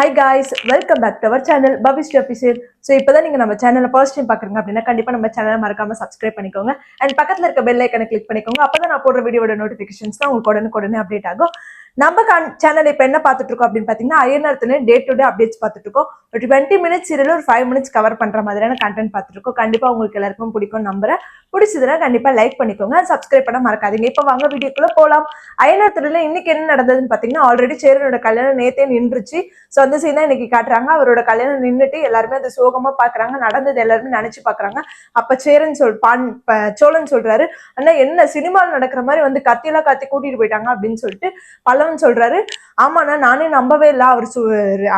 Hi guys, welcome back to our channel Bhavish Official. So இப்போதான் நீங்க நம்ம சேனலை ஃபர்ஸ்ட் டைம் பாக்குறீங்க அப்படின்னா கண்டிப்பா நம்ம சேனலை மறக்காம சப்ஸ்கிரைப் பண்ணிக்கோங்க அண்ட் பக்கத்துல இருக்க பெல் ஐக்கனை கிளிக் பண்ணிக்கோங்க. அப்பதான் நான் போடுற வீடியோட நோட்டிபிகேஷன்ஸ் தான் உங்களுக்கு உடனே அப்டேட் ஆகும். நம்ம சேனல் இப்போ என்ன பார்த்துட்டு இருக்கோம் அப்படின்னு பாத்தீங்கன்னா ஐஎன்ஆர்த்துல டே டு டே அப்டேட்ஸ் பார்த்துட்டு இருக்கோம். ஒரு 20 மினிட்ஸ் சீரியல் ஒரு 5 மினிட்ஸ் கவர் பண்ற மாதிரியான கண்டென்ட் பார்த்துட்டு இருக்கோம். கண்டிப்பா உங்களுக்கு எல்லாருக்கும் பிடிக்கும் நம்புறேன். பிடிச்சதுன்னா கண்டிப்பா லைக் பண்ணிக்கோங்க, சப்ஸ்கிரைப் பண்ண மறக்காதீங்க. இப்போ வாங்க வீடியோக்குள்ள போலாம். ஐஎன்ஆர்த்துல இன்னைக்கு என்ன நடந்ததுன்னு பாத்தீங்கன்னா ஆல்ரெடி சேரனோட கல்யாணம் நேத்தே நின்றுச்சு. ஸோ அந்த சீன் தான் இன்னைக்கு காட்டுறாங்க. அவரோட கல்யாணம் நின்றுட்டு எல்லாருமே அதை சோகமா பாக்குறாங்க. நடந்தது எல்லாருமே நினைச்சு பாக்குறாங்க. அப்ப சோழன் சொல்றாரு, அண்ணா என்ன சினிமாவில் நடக்கிற மாதிரி வந்து கத்தியெல்லாம் கத்தி கூட்டிட்டு போயிட்டாங்க அப்படின்னு சொல்லிட்டு பல்லவன் சொல்றாரு. ஆமாண்ணா நானே நம்பவே இல்லை. அவர்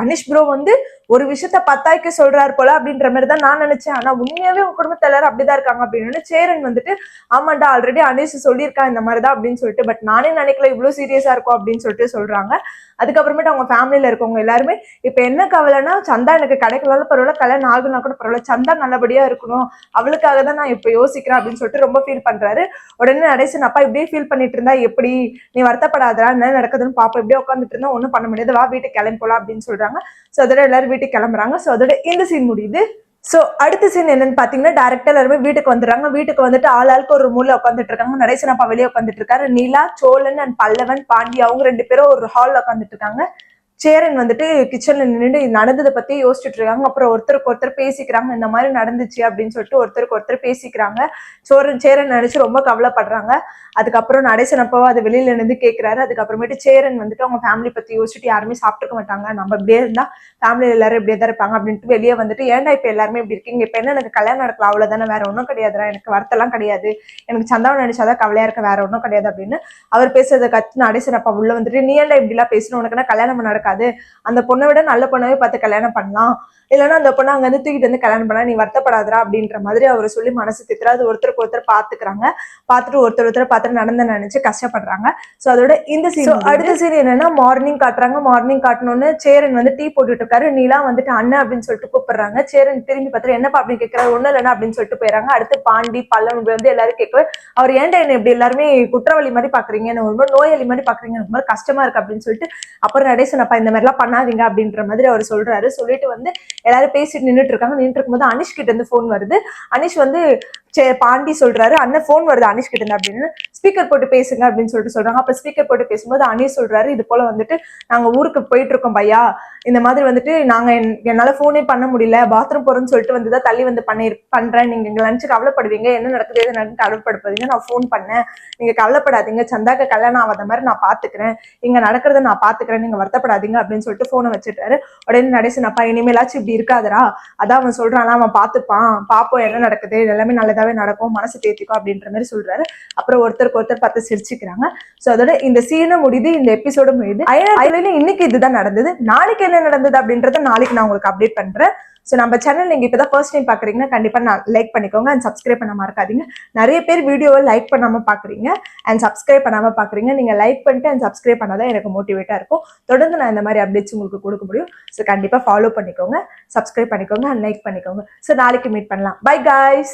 அனிஷ் ப்ரோ வந்து ஒரு விஷயத்த பத்தாய்க்கு சொல்றாரு போல அப்படின்ற மாதிரி தான் நான் நினைச்சேன். ஆனா உண்மையாவே உங்க குடும்பத்துல எல்லாரும் அப்படிதான் இருக்காங்க அப்படின்னு சேரன் வந்துட்டு ஆமாண்டா ஆல்ரெடி அனிஷ் சொல்லியிருக்கான் இந்த மாதிரிதான் அப்படின்னு சொல்லிட்டு, பட் நானே நினைக்கல இவ்வளவு சீரியஸா இருக்கும் அப்படின்னு சொல்லிட்டு சொல்றாங்க. அதுக்கப்புறமேட்டு அவங்க ஃபேமிலியில இருக்கவங்க எல்லாருமே இப்ப என்ன கவலைன்னா சந்தா எனக்கு கிடைக்கலாலும் பரவாயில்ல, கல்யாணம் ஆகுனா கூட பரவாயில்ல, சந்தா நல்லபடியா இருக்கணும், அவளுக்காக தான் நான் இப்ப யோசிக்கிறேன் அப்படின்னு சொல்லிட்டு ரொம்ப ஃபீல் பண்றாரு. உடனே நடேசன் அப்பா இப்படியே ஃபீல் பண்ணிட்டு இருந்தா எப்படி, நீ வருத்தப்படாதா, என்ன நடக்குதுன்னு பாப்பா, இப்படியே உட்காந்துட்டு இருந்தா ஒன்னும் பண்ண முடியாது, வா வீட்டுக்கு கிளம்பி போலாம் அப்படின்னு சொல்றாங்க. சோ அதோட எல்லாரும் வீட்டுக்கு கிளம்புறாங்க. சோ அதோட இந்த சீன் முடியுது. சோ அடுத்த சீன் என்னன்னு பாத்தீங்கன்னா டைரக்டா எல்லாருமே வீட்டுக்கு வந்துடுறாங்க. வீட்டுக்கு வந்துட்டு ஆளுக்கு ஒரு மூலையில உட்காந்துட்டு இருக்காங்க. நடேசன் அப்பா வெளியே உட்காந்துட்டு இருக்காரு. நீலா, சோழன் அண்ட் பல்லவன், பாண்டி அவங்க 2 பேரும் ஒரு ஹால்ல உட்காந்துட்டு இருக்காங்க. சேரன் வந்துட்டு கிச்சன்ல நின்றுட்டு நடந்ததை பத்தி யோசிச்சுட்டு இருக்காங்க. அப்புறம் ஒருத்தருக்கு ஒருத்தர் பேசிக்கிறாங்க, இந்த மாதிரி நடந்துச்சு அப்படின்னு சொல்லிட்டு ஒருத்தருக்கு ஒருத்தர் பேசிக்கிறாங்க. சேரன் நினைச்சு ரொம்ப கவலைப்படுறாங்க. அதுக்கப்புறம் நடேசன் அப்போ அது வெளியில இருந்து கேட்கிறாரு. அதுக்கப்புறமேட்டு சேரன் வந்துட்டு அவங்க ஃபேமிலி பத்தி யோசிச்சுட்டு யாருமே சாப்பிட்டுக்க மாட்டாங்க, நம்ம இப்படியே இருந்தா ஃபேமிலியில எல்லாரும் இப்படியே தான் இருப்பாங்க அப்படின்ட்டு வெளியே வந்துட்டு ஏன்டா இப்ப எல்லாருமே இப்படி இருக்கீங்க, இப்ப என்ன எனக்கு கல்யாணம் நடக்கல அவ்வளவுதானே, வேற ஒன்றும் கிடையாதுடா, எனக்கு வருத்தெல்லாம் கிடையாது, எனக்கு சந்தானம் நினைச்சாதான் கவலையா இருக்க, வேற ஒன்றும் கிடையாது அப்படின்னு அவர் பேசுறதை கத்து நடேசன் அப்பா உள்ள வந்துட்டு நீ ஏன்டா இப்படி எல்லாம் பேசணும், உனக்குன்னா கல்யாணம் நடக்காது, அந்த பொண்ணை விட நல்ல பொண்ணாவே பார்த்து கல்யாணம் பண்ணலாம், இல்லைன்னா அந்த பொண்ணை அங்க இருந்து தூக்கிட்டு வந்து கல்யாணம் பண்ணா நீ வருத்தப்படாதரா அப்படின்ற மாதிரி அவர் சொல்லி மனசு திட்டுறாது. ஒருத்தருக்கு ஒருத்தர் பாத்துக்கிறாங்க. பார்த்துட்டு ஒருத்தர் பார்த்துட்டு நடந்து நினைச்சு கஷ்டப்படுறாங்க. சோ அதோட இந்த சீன் அடுத்த சீன் என்னன்னா மார்னிங் காட்டுறாங்க. மார்னிங் காட்டணும்னு சேரன் வந்து டீ போட்டுட்டு இருக்காரு. நீலா வந்துட்டு அண்ணன் அப்படின்னு சொல்லிட்டு கூப்பிடுறாங்க. சேரன் திரும்பி பார்த்துட்டு என்னப்பா அப்படின்னு கேட்கறாரு. ஒண்ணு இல்லைன்னா அப்படின்னு சொல்லிட்டு போயிடறாங்க. அடுத்து பாண்டி பல்லவன் வந்து எல்லாரும் கேட்கவே அவர் ஏன்டா என்ன இப்படி எல்லாருமே குற்றவாளி மாதிரி பாக்குறீங்க, என்ன ரொம்ப நோயாளி மாதிரி பாக்குறீங்க, எனக்கு மாதிரி கஷ்டமா இருக்கு அப்படின்னு சொல்லிட்டு அப்புறம் நடேசன் அப்பா இந்த மாதிரி எல்லாம் பண்ணாதீங்க அப்படின்ற மாதிரி அவர் சொல்றாரு. சொல்லிட்டு வந்து எல்லாரும் பேசிட்டு நின்றுட்டு இருக்காங்க. நின்றுட்டு இருக்கும்போது அனிஷ் கிட்ட இருந்து போன் வருது. அனிஷ் வந்து பாண்டி சொல்றாரு அண்ணன் போன் வருது அனிஷ் கிட்ட இருந்து அப்படின்னு, ஸ்பீக்கர் போட்டு பேசுங்க அப்படின்னு சொல்லிட்டு சொல்றாங்க. அப்ப ஸ்பீக்கர் போட்டு பேசும்போது அனிஷ் சொல்றாரு இது போல வந்துட்டு நாங்க ஊருக்கு போயிட்டு இருக்கோம் பையா, இந்த மாதிரி வந்துட்டு நாங்க என்னால போனே பண்ண முடியல, பாத்ரூம் போறேன்னு சொல்லிட்டு வந்துதான் தள்ளி வந்து பண்றேன், நீங்க எங்க லஞ்சு கவலைப்படுவீங்க, என்ன நடக்குது எது நடக்குது கவலைப்படுவீங்க, நான் போன் பண்ணேன், நீங்க கவலைப்படாதீங்க, சந்தாக்க கல்யாணம் ஆகாத மாதிரி நான் பாத்துக்கிறேன், இங்க நடக்கிறத நான் பாத்துக்கிறேன், நீங்க வருத்தப்படாதீங்க அப்படின்னு சொல்லிட்டு போனை வச்சுட்டாரு. உடனே நடேசன் அப்பா இனிமேலாச்சும் இப்படி இருக்காதரா, அதான் அவன் சொல்றான் அவன் பாத்துப்பான், பாப்போம் என்ன நடக்குது, எல்லாமே நல்லதாவே நடக்கும், மனசு தேத்திக்கும் அப்படின்ற மாதிரி சொல்றாரு. அப்புறம் ஒருத்தருக்கு ஒருத்தர் பார்த்து சிரிச்சுக்கிறாங்க. சோ அதோட இந்த சீனும் முடியுது, இந்த எபிசோட முடியுது. இன்னைக்கு இதுதான் நடந்தது. நாளைக்கு என்ன நடந்தது அப்படின்றத நாளைக்கு நான் உங்களுக்கு அப்டேட் பண்றேன். ஸோ நம்ம சேனல் நீங்க இப்பதான் ஃபர்ஸ்ட் டைம் பாக்குறீங்கன்னா கண்டிப்பா லைக் பண்ணிக்கோங்க அண்ட் சப்ஸ்கிரைப் பண்ண மறக்காதீங்க. நிறைய பேர் வீடியோவை லைக் பண்ணாம பாக்குறீங்க அண்ட் சப்ஸ்கிரைப் பண்ணாம பாக்குறீங்க. நீங்க லைக் பண்ணிட்டு அண்ட் சப்ஸ்கிரைப் பண்ணாதான் எனக்கு மோட்டிவேட்டா இருக்கும். தொடர்ந்து நான் இந்த மாதிரி அப்டேட்ஸ் உங்களுக்கு கொடுக்க முடியும். ஸோ கண்டிப்பா ஃபாலோ பண்ணிக்கோங்க, சப்ஸ்கிரைப் பண்ணிக்கோங்க அண்ட் லைக் பண்ணிக்கோங்க. ஸோ நாளைக்கு மீட் பண்ணலாம். By guys.